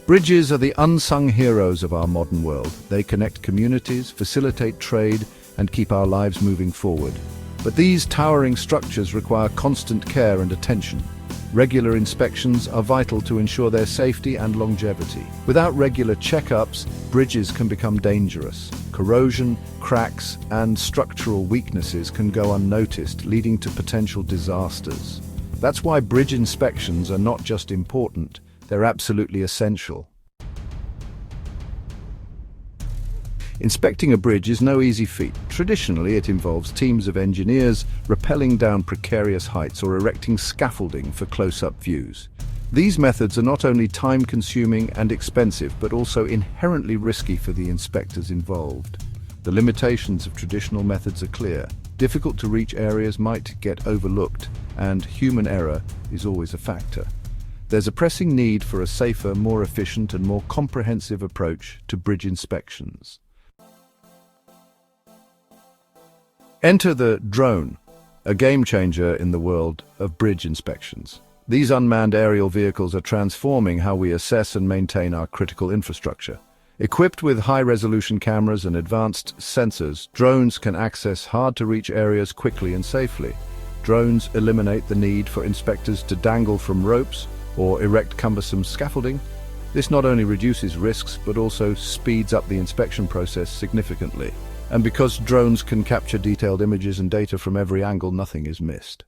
Bridges are the unsung heroes of our modern world. They connect communities, facilitate trade, and keep our lives moving forward. But these towering structures require constant care and attention. Regular inspections are vital to ensure their safety and longevity. Without regular checkups, bridges can become dangerous. Corrosion, cracks, and structural weaknesses can go unnoticed, leading to potential disasters. That's why bridge inspections are not just important, they're absolutely essential. Inspecting a bridge is no easy feat. Traditionally, it involves teams of engineers rappelling down precarious heights or erecting scaffolding for close-up views. These methods are not only time-consuming and expensive, but also inherently risky for the inspectors involved. The limitations of traditional methods are clear. Difficult-to-reach areas might get overlooked, and human error is always a factor. There's a pressing need for a safer, more efficient, and more comprehensive approach to bridge inspections. Enter the drone, a game-changer in the world of bridge inspections. These unmanned aerial vehicles are transforming how we assess and maintain our critical infrastructure. Equipped with high-resolution cameras and advanced sensors, drones can access hard-to-reach areas quickly and safely. Drones eliminate the need for inspectors to dangle from ropes or erect cumbersome scaffolding. This not only reduces risks, but also speeds up the inspection process significantly. And because drones can capture detailed images and data from every angle, nothing is missed.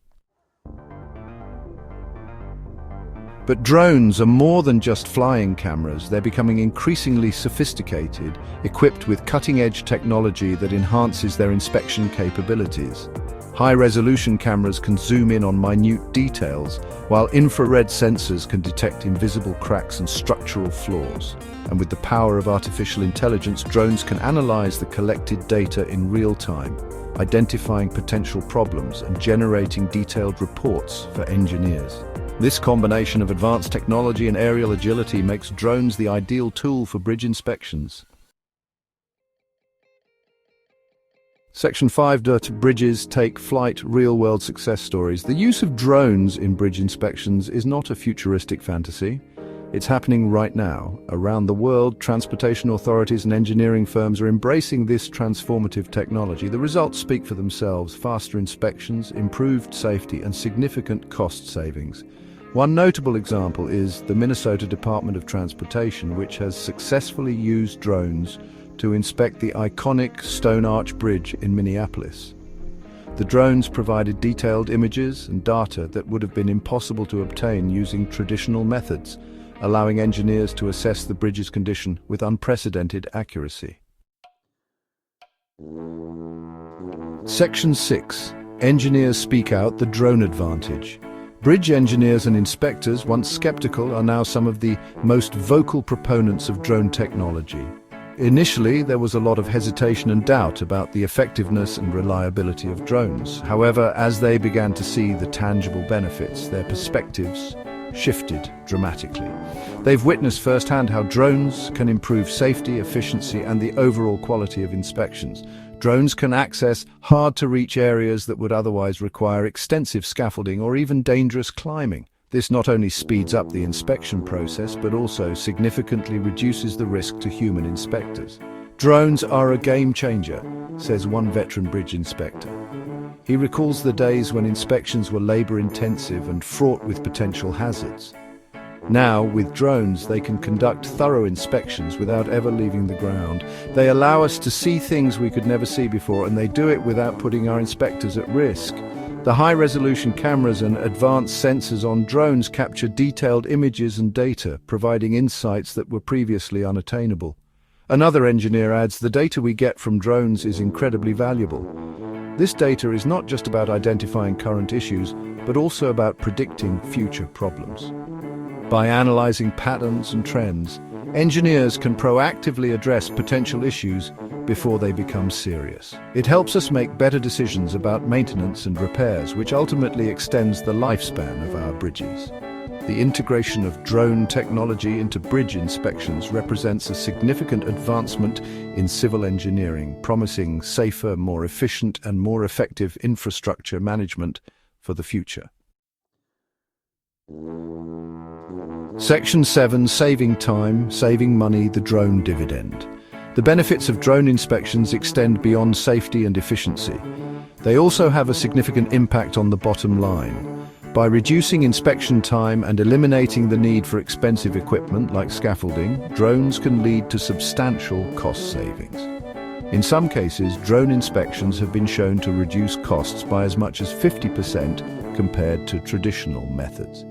But drones are more than just flying cameras. They're becoming increasingly sophisticated, equipped with cutting-edge technology that enhances their inspection capabilities. High-resolution cameras can zoom in on minute details, while infrared sensors can detect invisible cracks and structural flaws. And with the power of artificial intelligence, drones can analyze the collected data in real time, identifying potential problems and generating detailed reports for engineers. This combination of advanced technology and aerial agility makes drones the ideal tool for bridge inspections. Section 5. Bridges take flight, real-world success stories. The use of drones in bridge inspections is not a futuristic fantasy. It's happening right now. Around the world, transportation authorities and engineering firms are embracing this transformative technology. The results speak for themselves: faster inspections, improved safety, and significant cost savings. One notable example is the Minnesota Department of Transportation, which has successfully used drones to inspect the iconic Stone Arch Bridge in Minneapolis. The drones provided detailed images and data that would have been impossible to obtain using traditional methods, allowing engineers to assess the bridge's condition with unprecedented accuracy. Section 6. Engineers speak out: the drone advantage. Bridge engineers and inspectors, once skeptical, are now some of the most vocal proponents of drone technology. Initially, there was a lot of hesitation and doubt about the effectiveness and reliability of drones. However, as they began to see the tangible benefits, their perspectives shifted dramatically. They've witnessed firsthand how drones can improve safety, efficiency, and the overall quality of inspections. Drones can access hard-to-reach areas that would otherwise require extensive scaffolding or even dangerous climbing. This not only speeds up the inspection process, but also significantly reduces the risk to human inspectors. Drones are a game changer, says one veteran bridge inspector. He recalls the days when inspections were labor-intensive and fraught with potential hazards. Now, with drones, they can conduct thorough inspections without ever leaving the ground. They allow us to see things we could never see before, and they do it without putting our inspectors at risk. The high-resolution cameras and advanced sensors on drones capture detailed images and data, providing insights that were previously unattainable. Another engineer adds, the data we get from drones is incredibly valuable. This data is not just about identifying current issues, but also about predicting future problems. By analyzing patterns and trends, engineers can proactively address potential issues before they become serious. It helps us make better decisions about maintenance and repairs, which ultimately extends the lifespan of our bridges. The integration of drone technology into bridge inspections represents a significant advancement in civil engineering, promising safer, more efficient, and more effective infrastructure management for the future. Section 7. Saving time, saving money, the drone dividend. The benefits of drone inspections extend beyond safety and efficiency. They also have a significant impact on the bottom line. By reducing inspection time and eliminating the need for expensive equipment like scaffolding, drones can lead to substantial cost savings. In some cases, drone inspections have been shown to reduce costs by as much as 50% compared to traditional methods.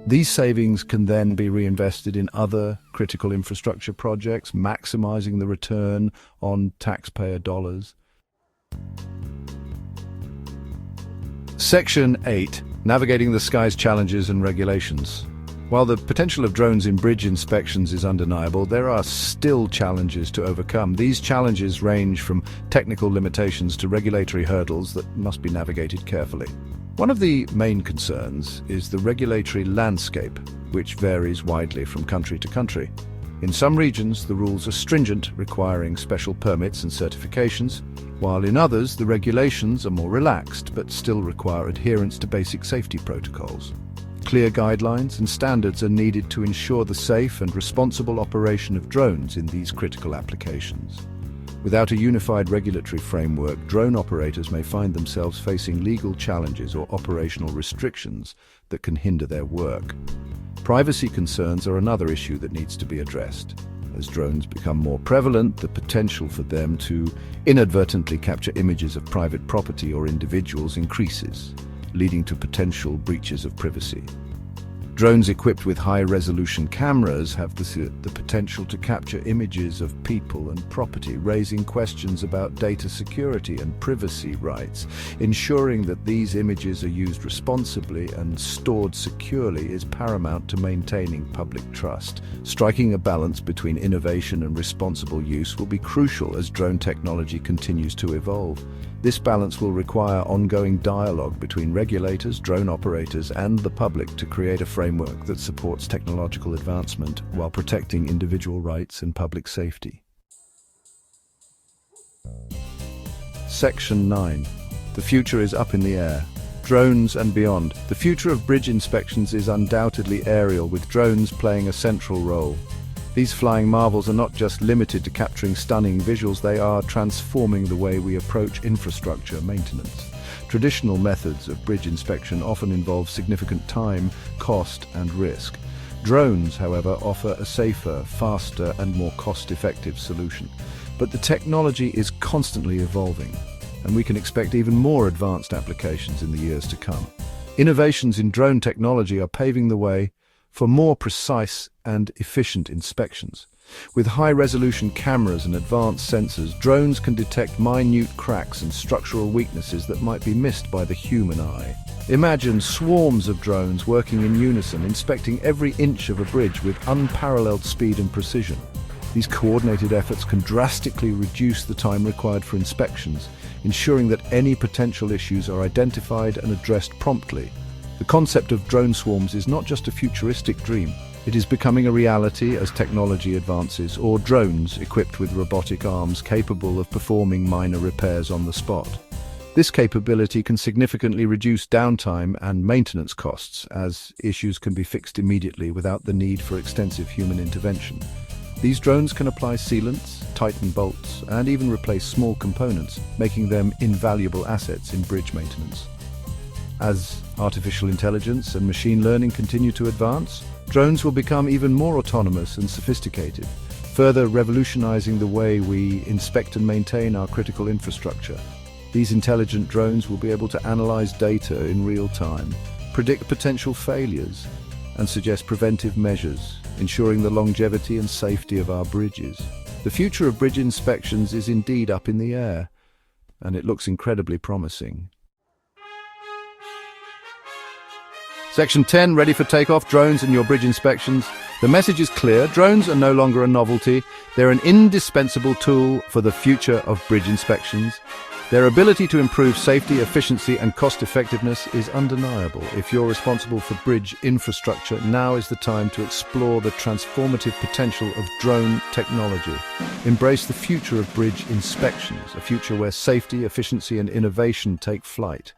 These savings can then be reinvested in other critical infrastructure projects, maximizing the return on taxpayer dollars. Section 8. Navigating the skies challenges and regulations. While the potential of drones in bridge inspections is undeniable, there are still challenges to overcome. These challenges range from technical limitations to regulatory hurdles that must be navigated carefully. One of the main concerns is the regulatory landscape, which varies widely from country to country. In some regions, the rules are stringent, requiring special permits and certifications, while in others, the regulations are more relaxed but still require adherence to basic safety protocols. Clear guidelines and standards are needed to ensure the safe and responsible operation of drones in these critical applications. Without a unified regulatory framework, drone operators may find themselves facing legal challenges or operational restrictions that can hinder their work. Privacy concerns are another issue that needs to be addressed. As drones become more prevalent, the potential for them to inadvertently capture images of private property or individuals increases, leading to potential breaches of privacy. Drones equipped with high-resolution cameras have the potential to capture images of people and property, raising questions about data security and privacy rights. Ensuring that these images are used responsibly and stored securely is paramount to maintaining public trust. Striking a balance between innovation and responsible use will be crucial as drone technology continues to evolve. This balance will require ongoing dialogue between regulators, drone operators, and the public to create a framework that supports technological advancement while protecting individual rights and public safety. Section 9. The future is up in the air. Drones and beyond. The future of bridge inspections is undoubtedly aerial, with drones playing a central role. These flying marvels are not just limited to capturing stunning visuals, they are transforming the way we approach infrastructure maintenance. Traditional methods of bridge inspection often involve significant time, cost, and risk. Drones, however, offer a safer, faster, and more cost-effective solution. But the technology is constantly evolving, and we can expect even more advanced applications in the years to come. Innovations in drone technology are paving the way for more precise and efficient inspections. With high-resolution cameras and advanced sensors, drones can detect minute cracks and structural weaknesses that might be missed by the human eye. Imagine swarms of drones working in unison, inspecting every inch of a bridge with unparalleled speed and precision. These coordinated efforts can drastically reduce the time required for inspections, ensuring that any potential issues are identified and addressed promptly. The concept of drone swarms is not just a futuristic dream. It is becoming a reality as technology advances, or drones equipped with robotic arms capable of performing minor repairs on the spot. This capability can significantly reduce downtime and maintenance costs, as issues can be fixed immediately without the need for extensive human intervention. These drones can apply sealants, tighten bolts, and even replace small components, making them invaluable assets in bridge maintenance. As artificial intelligence and machine learning continue to advance, drones will become even more autonomous and sophisticated, further revolutionizing the way we inspect and maintain our critical infrastructure. These intelligent drones will be able to analyze data in real time, predict potential failures, and suggest preventive measures, ensuring the longevity and safety of our bridges. The future of bridge inspections is indeed up in the air, and it looks incredibly promising. Section 10, ready for takeoff, drones and your bridge inspections. The message is clear, drones are no longer a novelty. They're an indispensable tool for the future of bridge inspections. Their ability to improve safety, efficiency and cost-effectiveness is undeniable. If you're responsible for bridge infrastructure, now is the time to explore the transformative potential of drone technology. Embrace the future of bridge inspections, a future where safety, efficiency and innovation take flight.